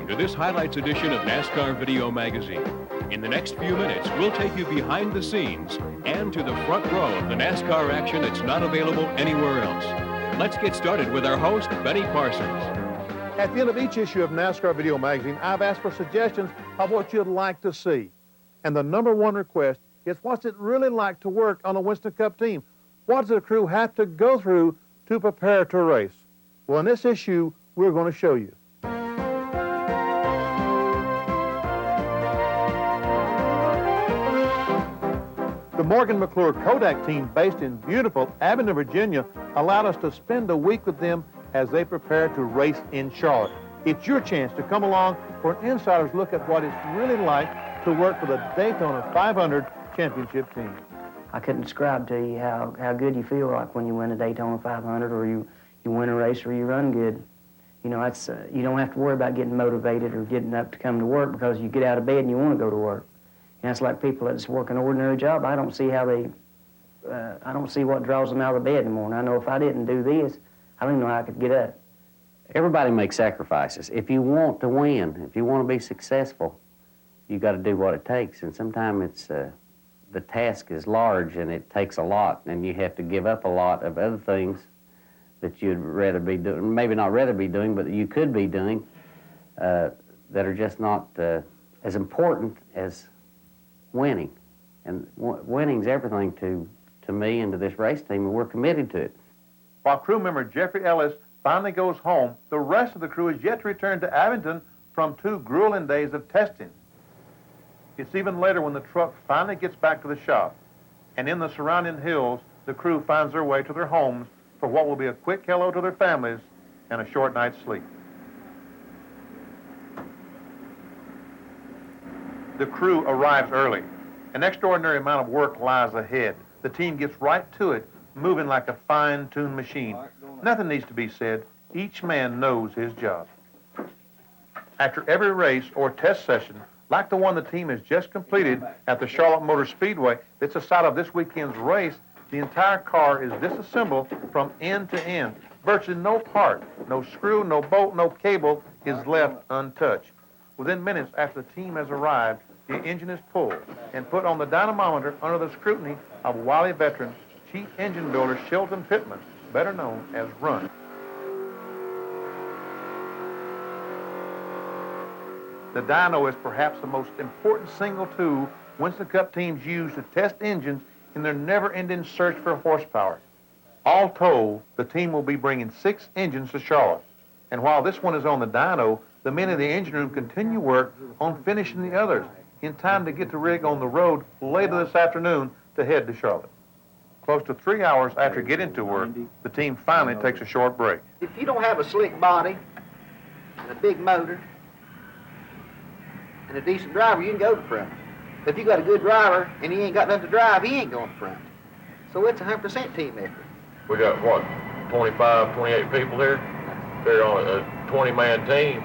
Welcome to this highlights edition of NASCAR Video Magazine. In the next few minutes, we'll take you behind the scenes and to the front row of the NASCAR action that's not available anywhere else. Let's get started with our host, Benny Parsons. At the end of each issue of NASCAR Video Magazine, I've asked for suggestions of what you'd like to see. And the number one request is, what's it really like to work on a Winston Cup team? What does the crew have to go through to prepare to race? Well, in this issue, we're going to show you. The Morgan McClure Kodak team, based in beautiful Abingdon, Virginia, allowed us to spend a week with them as they prepare to race in Charlotte. It's your chance to come along for an insider's look at what it's really like to work for the Daytona 500 championship team. I couldn't describe to you how good you feel like when you win a Daytona 500 or you win a race or you run good. You know, it's, you don't have to worry about getting motivated or getting up to come to work because you get out of bed and you want to go to work. And it's like people that just work an ordinary job. I don't see how they, I don't see what draws them out of the bed anymore. And I know if I didn't do this, I don't know how I could get up. Everybody makes sacrifices. If you want to win, if you want to be successful, you got to do what it takes. And sometimes it's, the task is large and it takes a lot, and you have to give up a lot of other things that you'd rather be doing, maybe not rather be doing, but that you could be doing, that are just not as important as winning. And winning's everything to me and to this race team, and we're committed to it. While crew member Jeffrey Ellis finally goes home, the rest of the crew is yet to return to Abingdon from 2 grueling days of testing. It's even later when the truck finally gets back to the shop. And in the surrounding hills, the crew finds their way to their homes for what will be a quick hello to their families and a short night's sleep. The crew arrives early. An extraordinary amount of work lies ahead. The team gets right to it, moving like a fine-tuned machine. Nothing needs to be said. Each man knows his job. After every race or test session, like the one the team has just completed at the Charlotte Motor Speedway, that's the site of this weekend's race, the entire car is disassembled from end to end. Virtually no part, no screw, no bolt, no cable is left untouched. Within minutes after the team has arrived, the engine is pulled and put on the dynamometer under the scrutiny of wily veteran, chief engine builder Shelton Pittman, better known as Run. The dyno is perhaps the most important single tool Winston Cup teams use to test engines in their never-ending search for horsepower. All told, the team will be bringing 6 engines to Charlotte. And while this one is on the dyno, the men in the engine room continue work on finishing the others in time to get the rig on the road later this afternoon to head to Charlotte. Close to 3 hours after getting to work, the team finally takes a short break. If you don't have a slick body and a big motor and a decent driver, you can go to front. If you got a good driver and he ain't got nothing to drive, he ain't going to front. So it's 100% team effort. We got, what, 25, 28 people here? They're on a 20-man team,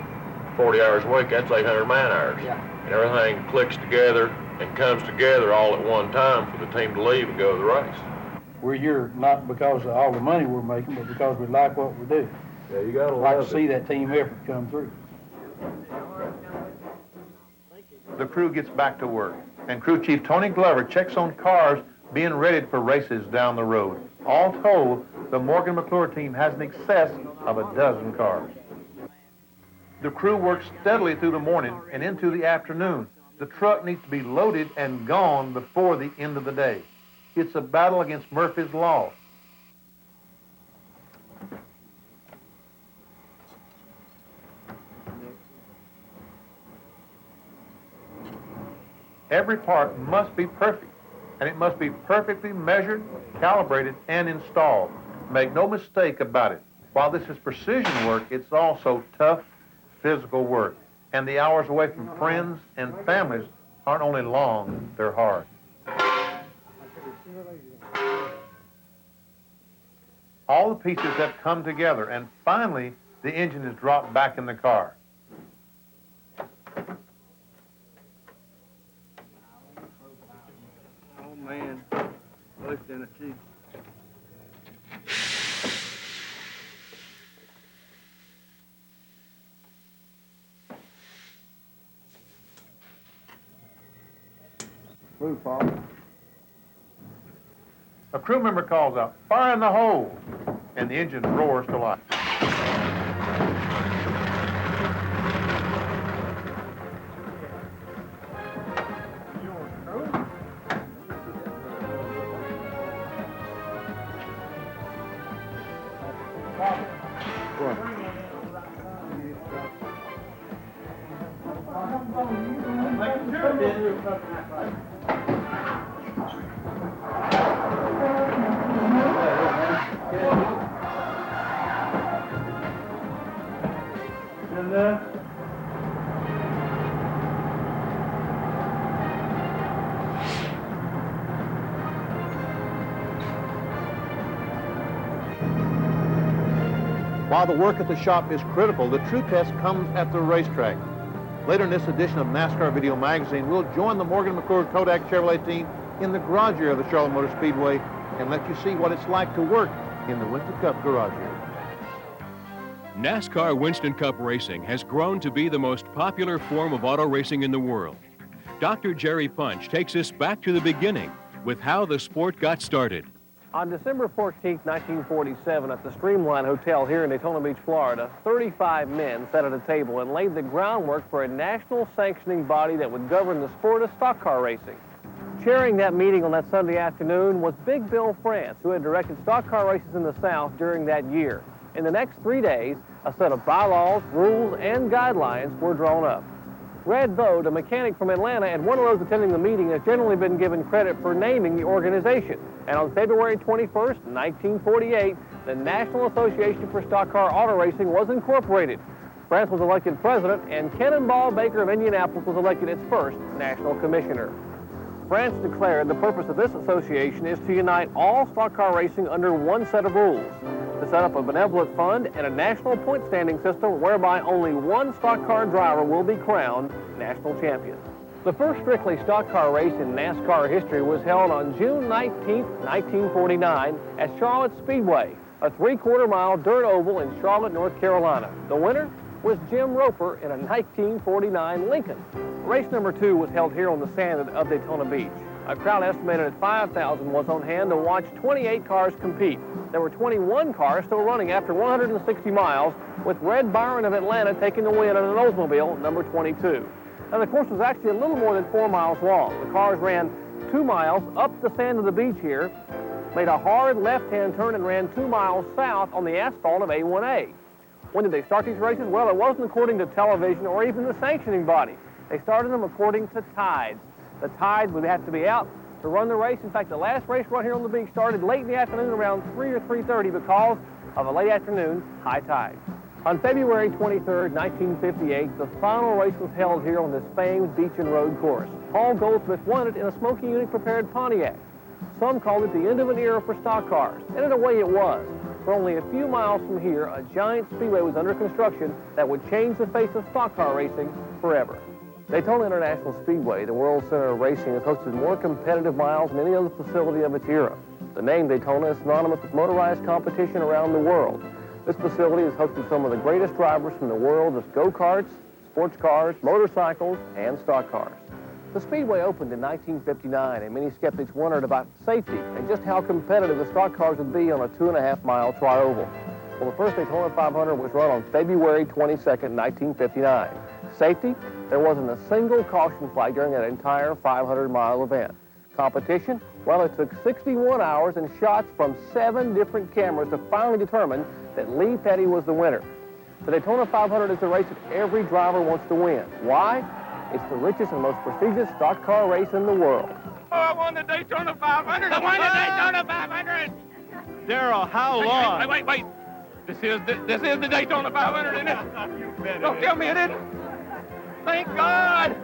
40 hours a week, that's 800 man-hours. Yeah. And everything clicks together and comes together all at one time for the team to leave and go to the race. We're here not because of all the money we're making, but because we like what we do. Yeah, you gotta like to see that team effort come through. The crew gets back to work, and crew chief Tony Glover checks on cars being ready for races down the road. All told, the Morgan McClure team has in excess of 12 cars. The crew works steadily through the morning and into the afternoon. The truck needs to be loaded and gone before the end of the day. It's a battle against Murphy's Law. Every part must be perfect, and it must be perfectly measured, calibrated, and installed. Make no mistake about it. While this is precision work, it's also tough, physical work. And the hours away from friends and families aren't only long, they're hard. All the pieces have come together, and finally, the engine is dropped back in the car. Oh, man. Worse than a chief. Move, Paul. A crew member calls out, "Fire in the hole!" and the engine roars to life. While the work at the shop is critical, the true test comes at the racetrack. Later in this edition of NASCAR Video Magazine, we'll join the Morgan McClure Kodak Chevrolet team in the garage area of the Charlotte Motor Speedway and let you see what it's like to work in the Winston Cup garage area. NASCAR Winston Cup racing has grown to be the most popular form of auto racing in the world. Dr. Jerry Punch takes us back to the beginning with how the sport got started. On December 14, 1947, at the Streamline Hotel here in Daytona Beach, Florida, 35 men sat at a table and laid the groundwork for a national sanctioning body that would govern the sport of stock car racing. Chairing that meeting on that Sunday afternoon was Big Bill France, who had directed stock car races in the South during that year. In the next 3 days, a set of bylaws, rules, and guidelines were drawn up. Red Bode, a mechanic from Atlanta and one of those attending the meeting, has generally been given credit for naming the organization. And on February 21st, 1948, the National Association for Stock Car Auto Racing was incorporated. France was elected president, and Cannonball Baker of Indianapolis was elected its first national commissioner. France declared the purpose of this association is to unite all stock car racing under one set of rules, to set up a benevolent fund and a national point standing system whereby only one stock car driver will be crowned national champion. The first strictly stock car race in NASCAR history was held on June 19, 1949 at Charlotte Speedway, a 3/4-mile dirt oval in Charlotte, North Carolina. The winner was Jim Roper in a 1949 Lincoln. Race number 2 was held here on the sand of Daytona Beach. A crowd estimated at 5,000 was on hand to watch 28 cars compete. There were 21 cars still running after 160 miles, with Red Byron of Atlanta taking the win in an Oldsmobile number 22. Now, the course was actually a little more than 4 miles long. The cars ran 2 miles up the sand of the beach here, made a hard left-hand turn, and ran 2 miles south on the asphalt of A1A. When did they start these races? Well, it wasn't according to television or even the sanctioning body. They started them according to tides. The tide would have to be out to run the race. In fact, the last race run here on the beach started late in the afternoon, around 3 or 3:30, because of a late afternoon high tide. On February 23, 1958, the final race was held here on this famed beach and road course. Paul Goldsmith won it in a Smoky Unit-prepared Pontiac. Some called it the end of an era for stock cars, and in a way it was. For only a few miles from here, a giant speedway was under construction that would change the face of stock car racing forever. Daytona International Speedway, the world center of racing, has hosted more competitive miles than any other facility of its era. The name Daytona is synonymous with motorized competition around the world. This facility has hosted some of the greatest drivers from the world of go-karts, sports cars, motorcycles, and stock cars. The Speedway opened in 1959, and many skeptics wondered about safety and just how competitive the stock cars would be on a 2.5-mile tri-oval. Well, the first Daytona 500 was run on February 22nd, 1959. Safety? There wasn't a single caution flag during that entire 500-mile event. Competition? Well, it took 61 hours and shots from 7 different cameras to finally determine that Lee Petty was the winner. The Daytona 500 is a race that every driver wants to win. Why? It's the richest and most prestigious stock car race in the world. Oh, I won the Daytona 500! I won the Daytona 500! Daryl, how long? Wait. This is the Daytona 500, isn't it? You bet. Don't tell me it isn't. Thank God!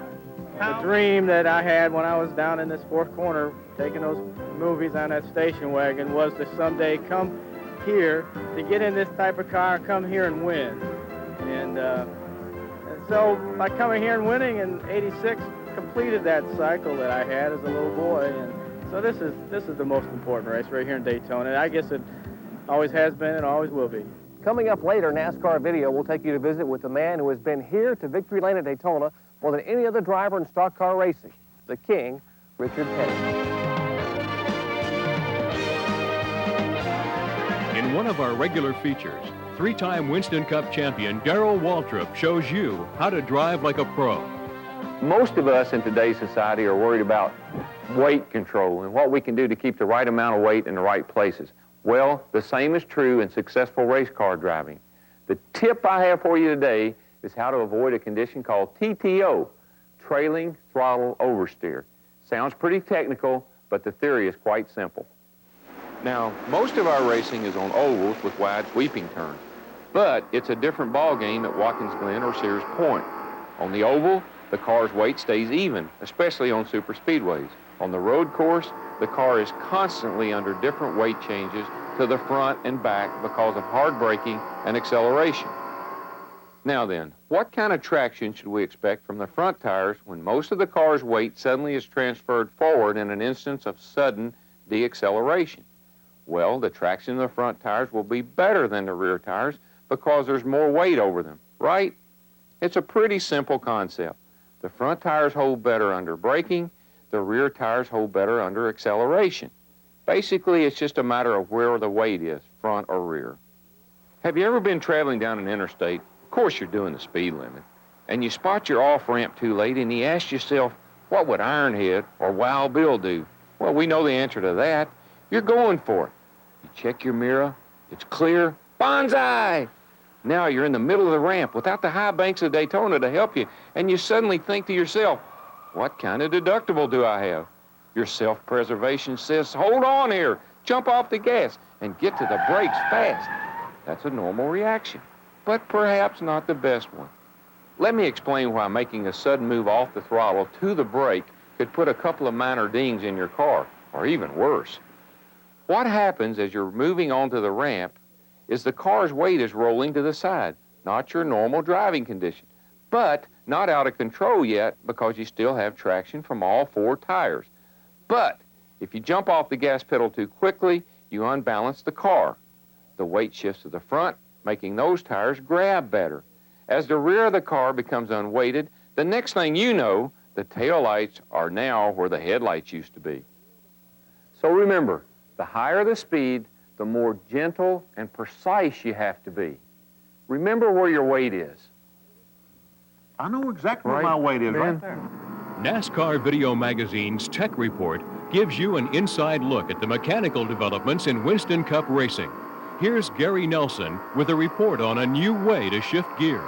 The dream that I had when I was down in this fourth corner taking those movies on that station wagon was to someday come here to get in this type of car, come here and win. And so by coming here and winning in '86, completed that cycle that I had as a little boy. And so this is the most important race right here in Daytona. And I guess it always has been and always will be. Coming up later, NASCAR Video will take you to visit with the man who has been here to Victory Lane at Daytona more than any other driver in stock car racing, the king Richard Petty. In one of our regular features, three-time Winston Cup champion Darrell Waltrip shows you how to drive like a pro. Most of us in today's society are worried about weight control and what we can do to keep the right amount of weight in the right places. Well, the same is true in successful race car driving. The tip I have for you today is how to avoid a condition called TTO, trailing throttle oversteer. Sounds pretty technical, but the theory is quite simple. Now, most of our racing is on ovals with wide sweeping turns, but it's a different ball game at Watkins Glen or Sears Point. On the oval, the car's weight stays even, especially on super speedways. On the road course, the car is constantly under different weight changes to the front and back because of hard braking and acceleration. Now then, what kind of traction should we expect from the front tires when most of the car's weight suddenly is transferred forward in an instance of sudden deacceleration? Well, the traction of the front tires will be better than the rear tires because there's more weight over them, right? It's a pretty simple concept. The front tires hold better under braking, the rear tires hold better under acceleration. Basically, it's just a matter of where the weight is, front or rear. Have you ever been traveling down an interstate? Of course you're doing the speed limit, and you spot your off-ramp too late and you ask yourself, what would Ironhead or Wild Bill do? Well, we know the answer to that. You're going for it. You check your mirror, it's clear, bonsai! Now you're in the middle of the ramp without the high banks of Daytona to help you, and you suddenly think to yourself, what kind of deductible do I have? Your self-preservation says, hold on here, jump off the gas, and get to the brakes fast. That's a normal reaction, but perhaps not the best one. Let me explain why making a sudden move off the throttle to the brake could put a couple of minor dings in your car, or even worse. What happens as you're moving onto the ramp is the car's weight is rolling to the side, not your normal driving condition, but not out of control yet because you still have traction from all four tires. But if you jump off the gas pedal too quickly, you unbalance the car. The weight shifts to the front, making those tires grab better. As the rear of the car becomes unweighted, the next thing you know, the taillights are now where the headlights used to be. So remember, the higher the speed, the more gentle and precise you have to be. Remember where your weight is. I know exactly where my weight is right there. NASCAR Video Magazine's Tech Report gives you an inside look at the mechanical developments in Winston Cup racing. Here's Gary Nelson with a report on a new way to shift gears.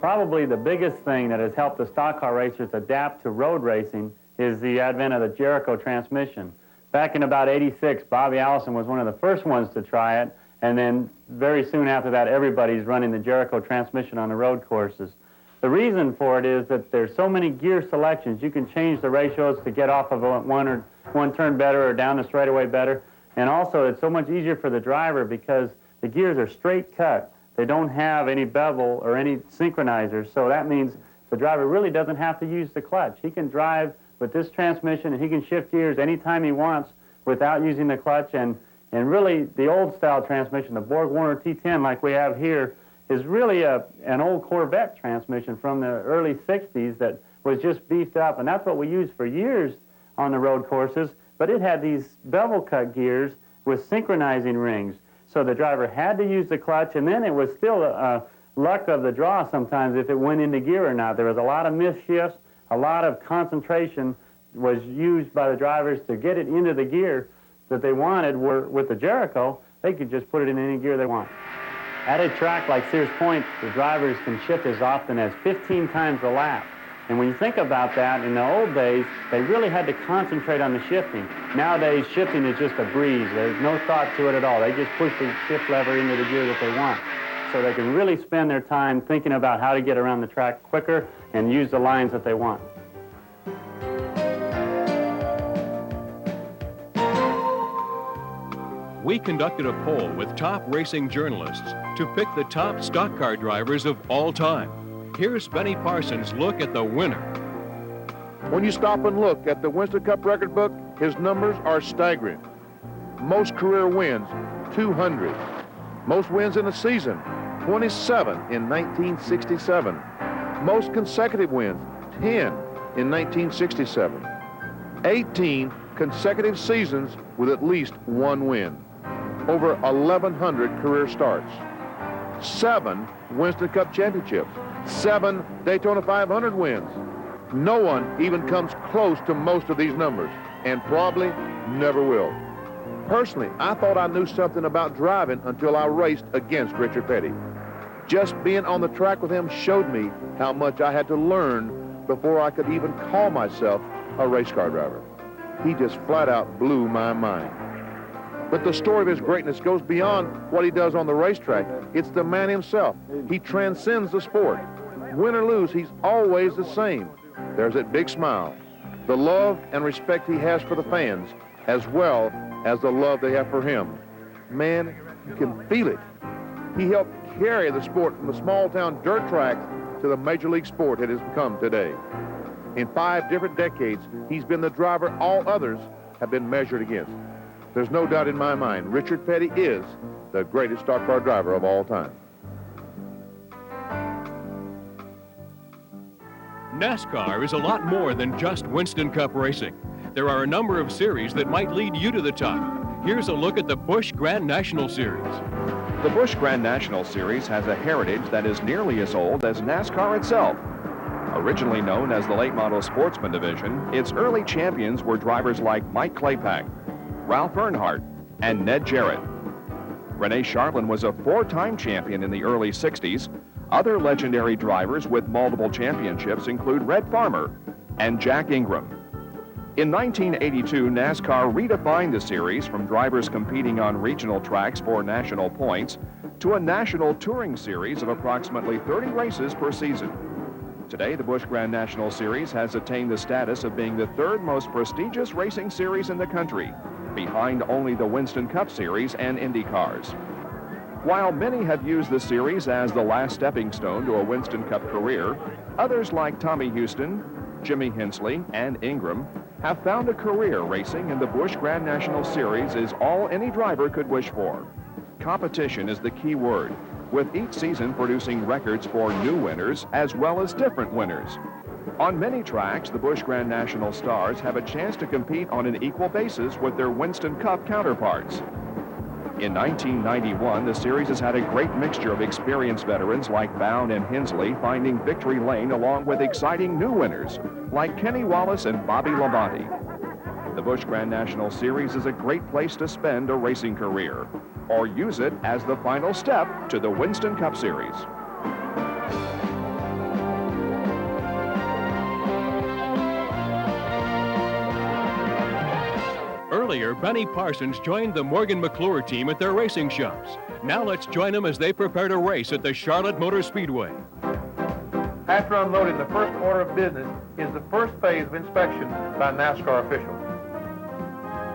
Probably the biggest thing that has helped the stock car racers adapt to road racing is the advent of the Jericho transmission. Back in about '86, Bobby Allison was one of the first ones to try it, and then very soon after that, everybody's running the Jericho transmission on the road courses. The reason for it is that there's so many gear selections. You can change the ratios to get off of one turn better or down the straightaway better, and also it's so much easier for the driver because the gears are straight cut. They don't have any bevel or any synchronizers, so that means the driver really doesn't have to use the clutch. He can drive with this transmission and he can shift gears anytime he wants without using the clutch. And really, the old style transmission, the Borg Warner T10 like we have here, is really an old Corvette transmission from the early 60s that was just beefed up, and that's what we used for years on the road courses, but it had these bevel cut gears with synchronizing rings. So the driver had to use the clutch, and then it was still luck of the draw sometimes if it went into gear or not. There was a lot of missed shifts, a lot of concentration was used by the drivers to get it into the gear that they wanted. Where with the Jericho, they could just put it in any gear they want. At a track like Sears Point, the drivers can shift as often as 15 times a lap. And when you think about that, in the old days, they really had to concentrate on the shifting. Nowadays, shifting is just a breeze. There's no thought to it at all. They just push the shift lever into the gear that they want. So they can really spend their time thinking about how to get around the track quicker and use the lines that they want. We conducted a poll with top racing journalists to pick the top stock car drivers of all time. Here's Benny Parsons' look at the winner. When you stop and look at the Winston Cup record book, his numbers are staggering. Most career wins, 200. Most wins in a season, 27 in 1967. Most consecutive wins, 10 in 1967. 18 consecutive seasons with at least one win. Over 1,100 career starts. 7 Winston Cup championships. 7 Daytona 500 wins. No one even comes close to most of these numbers, and probably never will. Personally, I thought I knew something about driving until I raced against Richard Petty. Just being on the track with him showed me how much I had to learn before I could even call myself a race car driver. He just flat out blew my mind. But the story of his greatness goes beyond what he does on the racetrack. It's the man himself. He transcends the sport. Win or lose, he's always the same. There's that big smile, the love and respect he has for the fans, as well as the love they have for him. Man, you can feel it. He helped carry the sport from the small-town dirt track to the major league sport it has become today. In 5 different decades, he's been the driver all others have been measured against. There's no doubt in my mind, Richard Petty is the greatest stock car driver of all time. NASCAR is a lot more than just Winston Cup racing. There are a number of series that might lead you to the top. Here's a look at the Busch Grand National Series. The Busch Grand National Series has a heritage that is nearly as old as NASCAR itself. Originally known as the Late Model Sportsman Division, its early champions were drivers like Mike Claypack, Ralph Earnhardt, and Ned Jarrett. Renee Charlin was a 4-time champion in the early 60s. Other legendary drivers with multiple championships include Red Farmer and Jack Ingram. In 1982, NASCAR redefined the series from drivers competing on regional tracks for national points to a national touring series of approximately 30 races per season. Today, the Busch Grand National Series has attained the status of being the 3rd most prestigious racing series in the country, behind only the Winston Cup Series and Indy cars. While many have used the series as the last stepping stone to a Winston Cup career, others like Tommy Houston, Jimmy Hensley, and Ingram have found a career racing in the Busch Grand National Series is all any driver could wish for. Competition is the key word, with each season producing records for new winners as well as different winners. On many tracks, the Busch Grand National stars have a chance to compete on an equal basis with their Winston Cup counterparts. In 1991, the series has had a great mixture of experienced veterans like Bound and Hensley finding victory lane along with exciting new winners like Kenny Wallace and Bobby Labonte. The Busch Grand National Series is a great place to spend a racing career, or use it as the final step to the Winston Cup Series. Earlier, Benny Parsons joined the Morgan McClure team at their racing shops. Now let's join them as they prepare to race at the Charlotte Motor Speedway. After unloading, the first order of business is the first phase of inspection by NASCAR officials.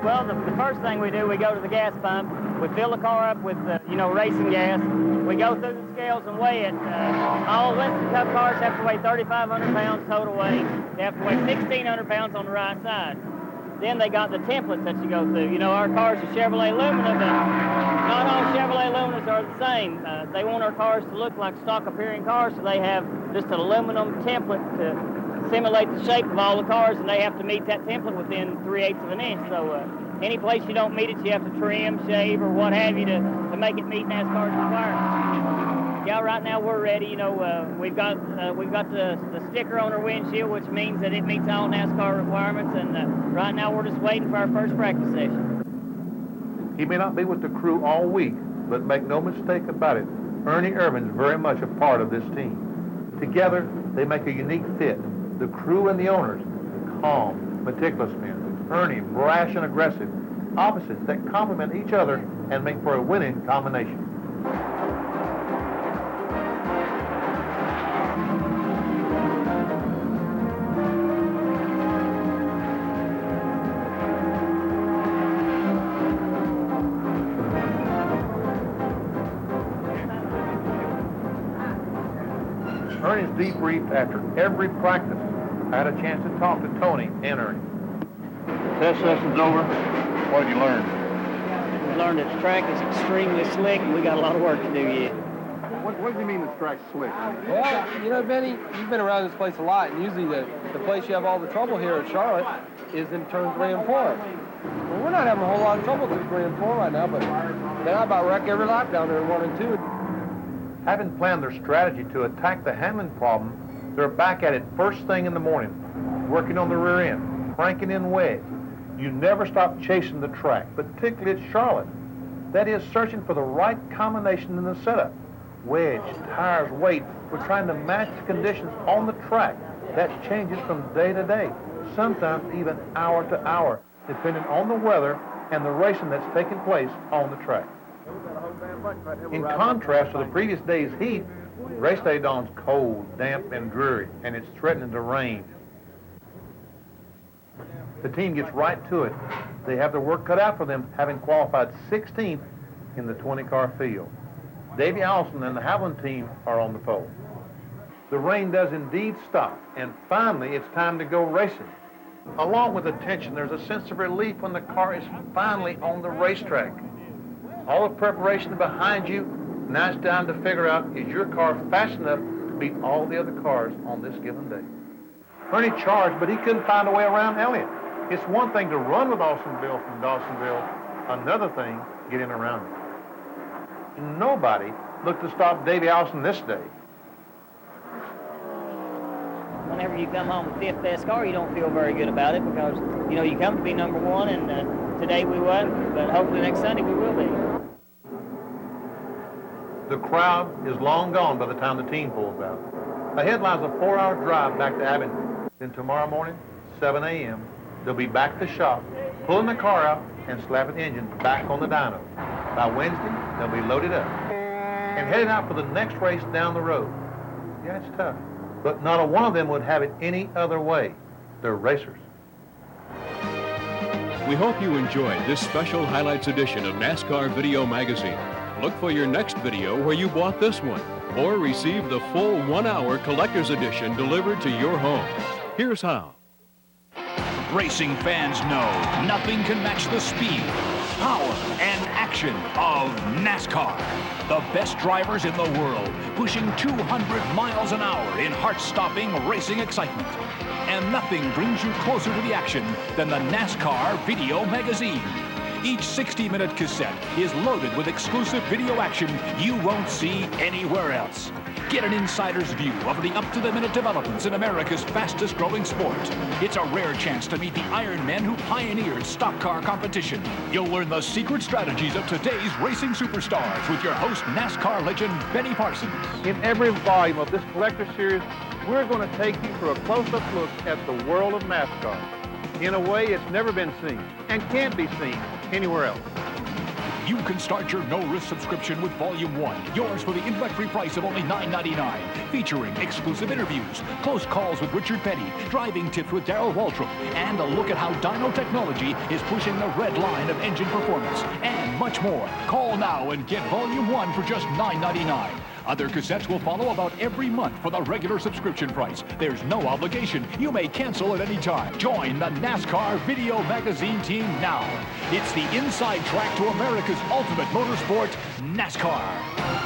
Well, the first thing we do, we go to the gas pump. We fill the car up with, racing gas. We go through the scales and weigh it. All Winston Cup cars have to weigh 3,500 pounds total weight. They have to weigh 1,600 pounds on the right side. Then they got the templates that you go through. Our cars are Chevrolet Lumina, but not all Chevrolet Luminas are the same. They want our cars to look like stock appearing cars, so they have just an aluminum template to simulate the shape of all the cars, and they have to meet that template within 3/8 of an inch. So any place you don't meet it, you have to trim, shave, or what have you to make it meet NASCAR's requirements. Yeah, right now we're ready. We've got the sticker on our windshield, which means that it meets all NASCAR requirements, and right now we're just waiting for our first practice session. He may not be with the crew all week, but make no mistake about it, Ernie Irvin's very much a part of this team. Together, they make a unique fit. The crew and the owners, calm, meticulous men. Ernie, brash and aggressive. Opposites that complement each other and make for a winning combination. Ernie's debriefed after every practice. I had a chance to talk to Tony and Ernie. Test session's over. What did you learn? learned that the track is extremely slick, and we got a lot of work to do yet. What do you mean the track's slick? Well, you know, Benny, you've been around this place a lot, and usually the place you have all the trouble here at Charlotte is in turn 3 and 4. Well, we're not having a whole lot of trouble through 3 and 4 right now, but man, I about wreck every lap down there in 1 and 2. Having planned their strategy to attack the handling problem, they're back at it first thing in the morning, working on the rear end, cranking in wedge. You never stop chasing the track, particularly at Charlotte. That is, searching for the right combination in the setup. Wedge, tires, weight. We're trying to match the conditions on the track. That changes from day to day, sometimes even hour to hour, depending on the weather and the racing that's taking place on the track. In contrast to the previous day's heat, race day dawns cold, damp, and dreary, and it's threatening to rain. The team gets right to it. They have their work cut out for them, having qualified 16th in the 20-car field. Davey Allison and the Haviland team are on the pole. The rain does indeed stop, and finally it's time to go racing. Along with the tension, there's a sense of relief when the car is finally on the racetrack. All the preparation behind you, now it's time to figure out, is your car fast enough to beat all the other cars on this given day? Ernie charged, but he couldn't find a way around Elliott. It's one thing to run with Dawsonville from Dawsonville, another thing getting around him. Nobody looked to stop Davey Allison this day. Whenever you come home with 5th best car, you don't feel very good about it because, you know, you come to be number 1, and today we wasn't, but hopefully next Sunday we will be. The crowd is long gone by the time the team pulls out. Ahead lies a 4-hour drive back to Abingdon. Then tomorrow morning, 7 a.m., they'll be back at the shop, pulling the car out and slapping the engine back on the dyno. By Wednesday, they'll be loaded up and headed out for the next race down the road. Yeah, it's tough, but not a one of them would have it any other way. They're racers. We hope you enjoyed this special highlights edition of NASCAR Video Magazine. Look for your next video where you bought this one, or receive the full 1-hour collector's edition delivered to your home. Here's how. Racing fans know nothing can match the speed, power, and action of NASCAR. The best drivers in the world, pushing 200 miles an hour in heart-stopping racing excitement. And nothing brings you closer to the action than the NASCAR Video Magazine. Each 60-minute cassette is loaded with exclusive video action you won't see anywhere else. Get an insider's view of the up-to-the-minute developments in America's fastest-growing sport. It's a rare chance to meet the Iron Men who pioneered stock car competition. You'll learn the secret strategies of today's racing superstars with your host, NASCAR legend Benny Parsons. In every volume of this collector series, we're going to take you for a close-up look at the world of NASCAR in a way it's never been seen and can't be seen anywhere else. You can start your no-risk subscription with Volume 1, yours for the introductory price of only $9.99, featuring exclusive interviews, close calls with Richard Petty, driving tips with Darrell Waltrip, and a look at how dyno technology is pushing the red line of engine performance, and much more. Call now and get Volume 1 for just $9.99. Other cassettes will follow about every month for the regular subscription price. There's no obligation. You may cancel at any time. Join the NASCAR Video Magazine team now. It's the inside track to America's ultimate motorsport, NASCAR.